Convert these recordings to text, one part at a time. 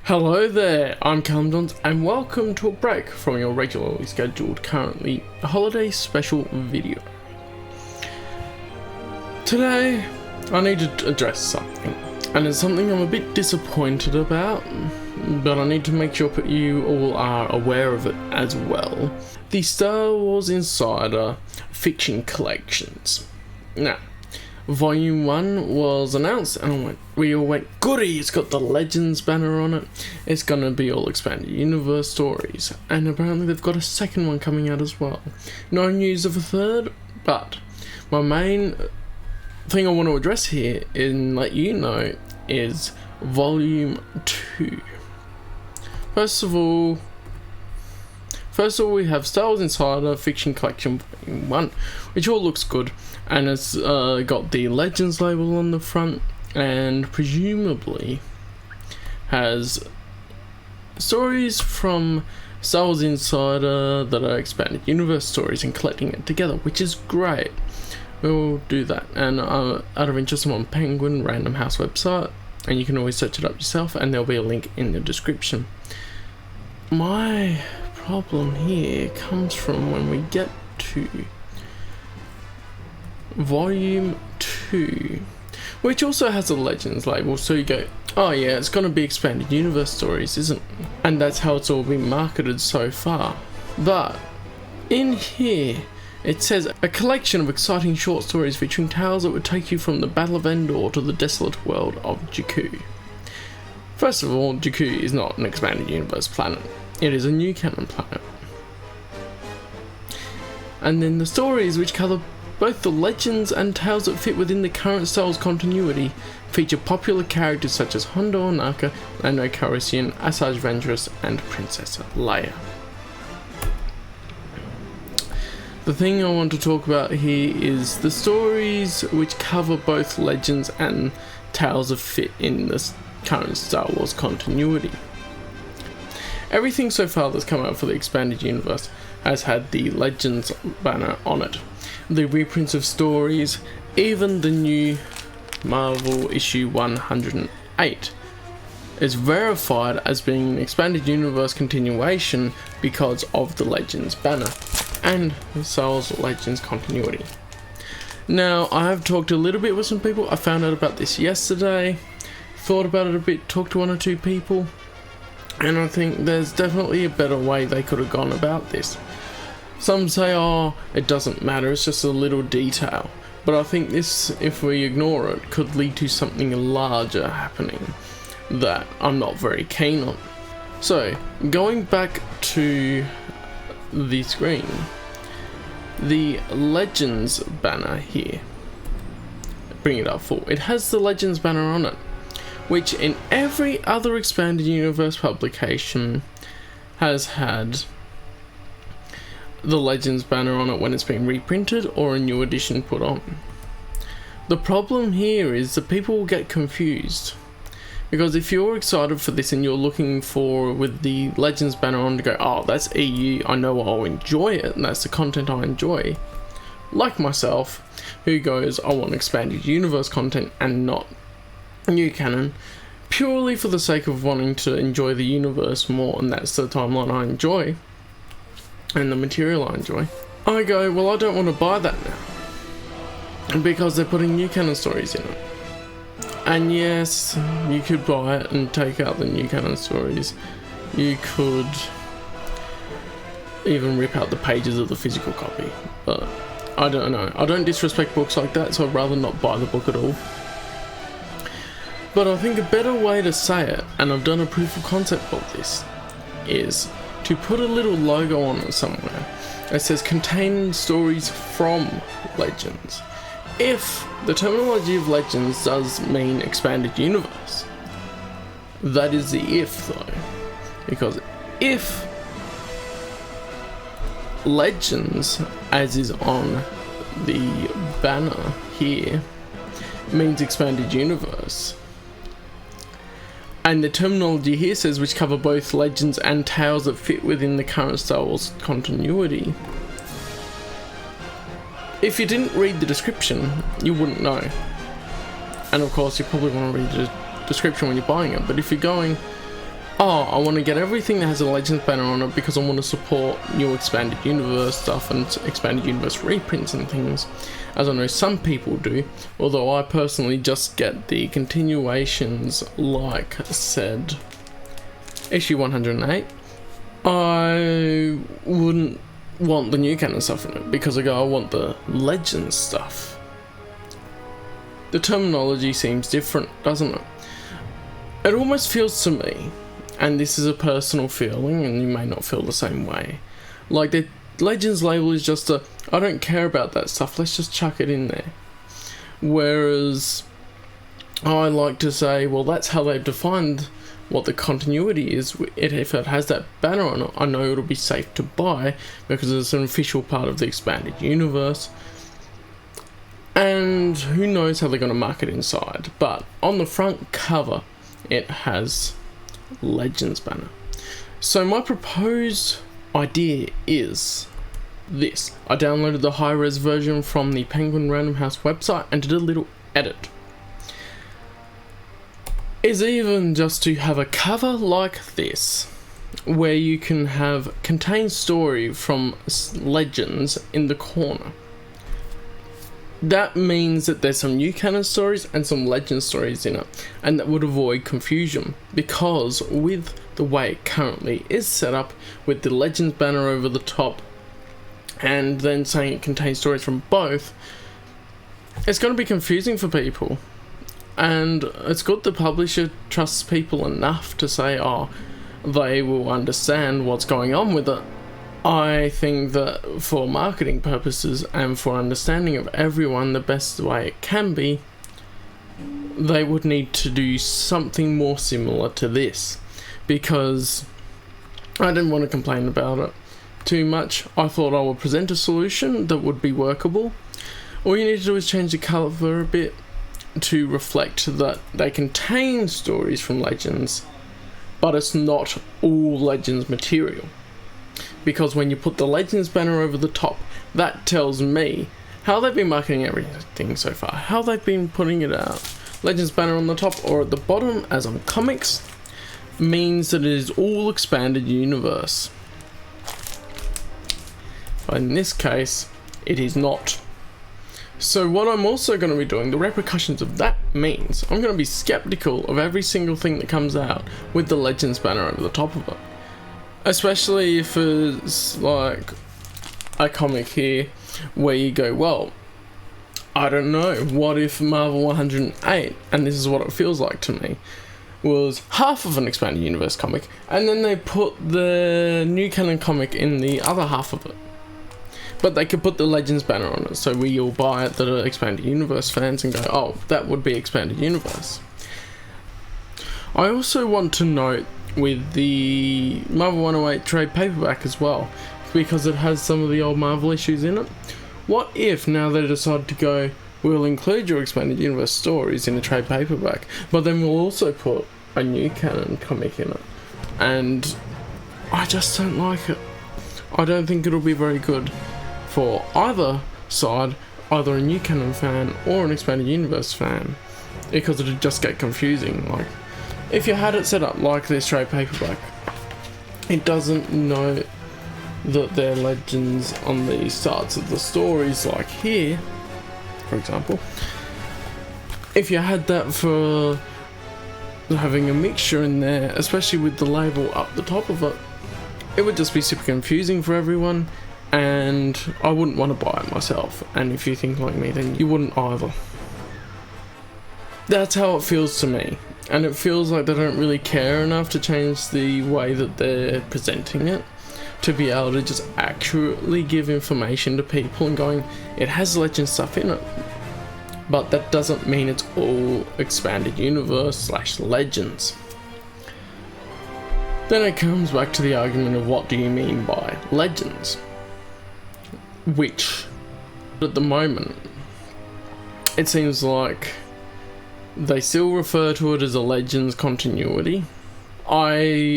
Hello there, I'm Callum and welcome to a break from your regularly scheduled, currently holiday special video. Today, I need to address something, and it's something I'm a bit disappointed about, but I need to make sure that you all are aware of it as well. The Star Wars Insider Fiction Collections. Now, Volume 1 was announced and we all went, goody, it's got the Legends banner on it, it's gonna be all expanded universe stories, and apparently they've got a second one coming out as well. No news of a third, but my main thing I want to address here and let you know is Volume 2. First of all, we have Star Wars Insider Fiction Collection Volume 1, which all looks good, and it's got the Legends label on the front, and presumably has stories from Star Wars Insider that are expanded universe stories and collecting it together, which is great. We'll do that, and out of interest, I'm on Penguin Random House website, and you can always search it up yourself, and there'll be a link in the description. My problem here comes from when we get to Volume 2, which also has a Legends label, so you go, oh yeah, it's gonna be expanded universe stories, isn't it? And that's how it's all been marketed so far. But in here it says a collection of exciting short stories featuring tales that would take you from the Battle of Endor to the desolate world of Jakku. First of all, Jakku is not an expanded universe planet, it is a new canon planet. And then the stories, which cover both the legends and tales that fit within the current Star Wars continuity, feature popular characters such as Hondo Ohnaka, Lando Calrissian, Asajj Ventress, and Princess Leia. The thing I want to talk about here is the stories which cover both legends and tales that fit in the current Star Wars continuity. Everything so far that's come out for the expanded universe has had the Legends banner on it. The reprints of stories, even the new Marvel issue 108 is verified as being an expanded universe continuation because of the Legends banner and the Star Wars Legends continuity. Now, I have talked a little bit with some people. I found out about this yesterday, thought about it a bit, talked to one or two people, and I think there's definitely a better way they could have gone about this. Some say, oh, it doesn't matter, it's just a little detail. But I think this, if we ignore it, could lead to something larger happening that I'm not very keen on. So, going back to the screen, the Legends banner here, bring it up full, it has the Legends banner on it, which in every other expanded universe publication has had the Legends banner on it when it's been reprinted or a new edition put on. The problem here is that people will get confused, because if you're excited for this and you're looking for with the Legends banner on to go, oh, that's EU, I know I'll enjoy it and that's the content I enjoy, like myself, who goes, I want expanded universe content and not new canon, purely for the sake of wanting to enjoy the universe more, and that's the timeline I enjoy and the material I enjoy, I go, well, I don't want to buy that now because they're putting new canon stories in it. And yes, you could buy it and take out the new canon stories. You could even rip out the pages of the physical copy, but I don't know. I don't disrespect books like that, so I'd rather not buy the book at all. But I think a better way to say it, and I've done a proof of concept of this, is to put a little logo on it somewhere that says contain stories from Legends. If the terminology of Legends does mean expanded universe, that is the if though, because if Legends, as is on the banner here, means expanded universe, and the terminology here says which cover both Legends and tales that fit within the current Star Wars continuity, if you didn't read the description, you wouldn't know. And of course, you probably want to read the description when you're buying it, but if you're going, oh, I want to get everything that has a Legends banner on it because I want to support new Expanded Universe stuff and Expanded Universe reprints and things, as I know some people do, although I personally just get the continuations like said issue 108. I wouldn't want the new canon stuff in it because I want the Legends stuff. The terminology seems different, doesn't it? It almost feels to me, and this is a personal feeling and you may not feel the same way, like the Legends label is just a, I don't care about that stuff, let's just chuck it in there. Whereas I like to say, well, that's how they've defined what the continuity is. If it has that banner on it, I know it'll be safe to buy because it's an official part of the Expanded Universe. And who knows how they're going to market inside, but on the front cover it has Legends banner. So my proposed idea is this. I downloaded the high-res version from the Penguin Random House website and did a little edit. Is even just to have a cover like this, where you can have contain story from Legends in the corner. That means that there's some new canon stories and some legend stories in it, and that would avoid confusion, because with the way it currently is set up, with the Legends banner over the top and then saying it contains stories from both, it's going to be confusing for people. And it's good the publisher trusts people enough to say, oh, they will understand what's going on with it. I think that for marketing purposes and for understanding of everyone the best way it can be, they would need to do something more similar to this, because I didn't want to complain about it too much. I thought I would present a solution that would be workable. All you need to do is change the cover a bit to reflect that they contain stories from Legends, but it's not all Legends material. Because when you put the Legends banner over the top, that tells me how they've been marketing everything so far, how they've been putting it out. Legends banner on the top or at the bottom, as on comics, means that it is all Expanded Universe. But in this case, it is not. So what I'm also going to be doing, the repercussions of that means, I'm going to be skeptical of every single thing that comes out with the Legends banner over the top of it. Especially if it's like a comic here where you go, well, I don't know, what if Marvel 108, and this is what it feels like to me, was half of an Expanded Universe comic, and then they put the new canon comic in the other half of it. But they could put the Legends banner on it, so we all buy it that are Expanded Universe fans and go, oh, that would be Expanded Universe. I also want to note with the Marvel 108 trade paperback as well, because it has some of the old Marvel issues in it. What if now they decide to go, we'll include your Expanded Universe stories in the trade paperback, but then we'll also put a new canon comic in it? And I just don't like it. I don't think it'll be very good for either side, either a new canon fan or an Expanded Universe fan, because it'd just get confusing. Like, if you had it set up like this trade paperback, it doesn't know that they're Legends on the starts of the stories, like here, for example. If you had that for having a mixture in there, especially with the label up the top of it, it would just be super confusing for everyone, and I wouldn't want to buy it myself. And if you think like me, then you wouldn't either. That's how it feels to me. And it feels like they don't really care enough to change the way that they're presenting it, to be able to just accurately give information to people and going, it has Legend stuff in it. But that doesn't mean it's all Expanded Universe / Legends. Then it comes back to the argument of what do you mean by Legends? Which, at the moment, it seems like they still refer to it as a Legends continuity. I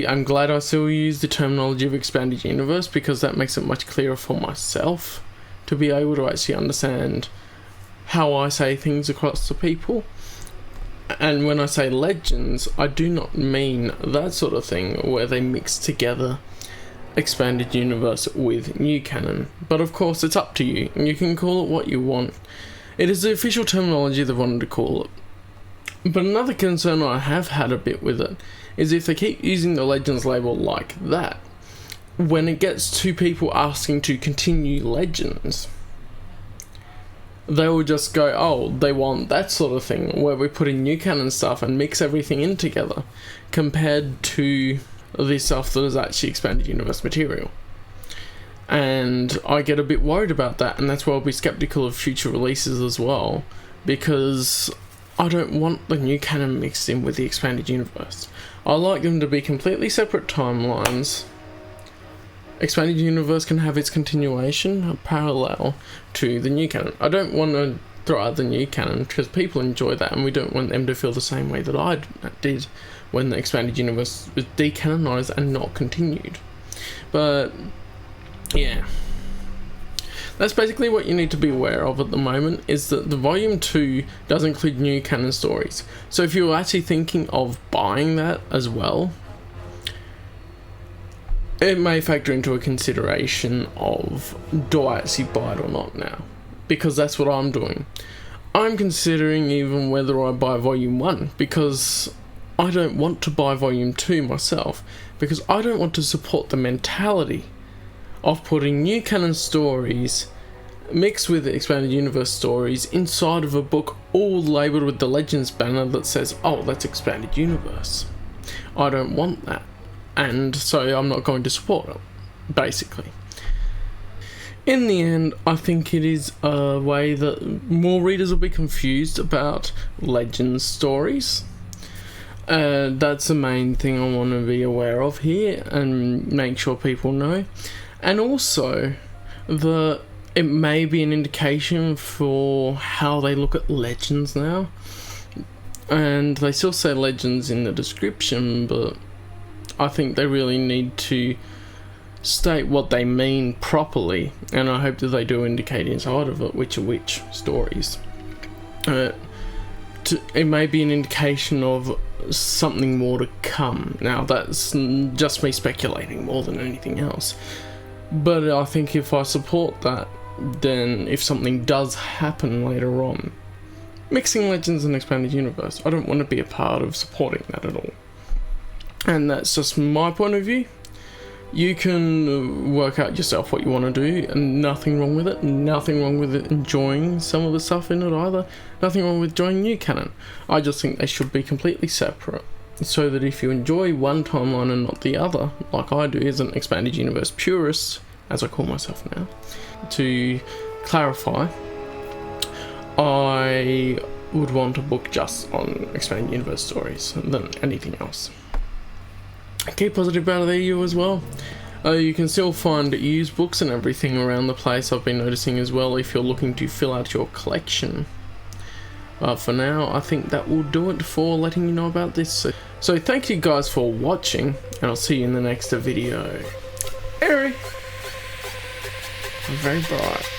am glad I still use the terminology of Expanded Universe, because that makes it much clearer for myself to be able to actually understand how I say things across to people. And when I say legends, I do not mean that sort of thing where they mix together expanded universe with new canon. But of course, it's up to you, and you can call it what you want. It is the official terminology they wanted to call it. But another concern I have had a bit with it is if they keep using the Legends label like that, when it gets to people asking to continue Legends, they will just go, oh, they want that sort of thing where we put in new canon stuff and mix everything in together, compared to the stuff that is actually expanded universe material. And I get a bit worried about that, and that's why I'll be skeptical of future releases as well, because I don't want the new canon mixed in with the expanded universe. I like them to be completely separate timelines. Expanded universe can have its continuation parallel to the new canon. I don't want to throw out the new canon because people enjoy that, and we don't want them to feel the same way that I did when the expanded universe was decanonized and not continued. But yeah, that's basically what you need to be aware of at the moment, is that the volume 2 does include new canon stories. So if you're actually thinking of buying that as well, it may factor into a consideration of, do I actually buy it or not now? Because that's what I'm doing. I'm considering even whether I buy volume 1, because I don't want to buy volume 2 myself, because I don't want to support the mentality of putting new canon stories mixed with expanded universe stories inside of a book all labelled with the Legends banner that says, oh, that's expanded universe. I don't want that, and so I'm not going to support it, basically. In the end, I think it is a way that more readers will be confused about Legends stories. That's the main thing I want to be aware of here and make sure people know. And also, it may be an indication for how they look at Legends now. And they still say Legends in the description, but I think they really need to state what they mean properly. And I hope that they do indicate inside of it which are which stories. It may be an indication of something more to come. Now, that's just me speculating more than anything else. But I think if I support that, then if something does happen later on, mixing Legends and expanded universe, I don't want to be a part of supporting that at all. And that's just my point of view. You can work out yourself what you want to do, and nothing wrong with it. Nothing wrong with it enjoying some of the stuff in it either. Nothing wrong with enjoying new canon. I just think they should be completely separate, so that if you enjoy one timeline and not the other, like I do as an expanded universe purist, as I call myself now, to clarify, I would want a book just on expanded universe stories than anything else. Keep positive out of there, you as well. You can still find used books and everything around the place, I've been noticing as well, if you're looking to fill out your collection. For now, I think that will do it for letting you know about this. So thank you guys for watching, and I'll see you in the next video. Very bright.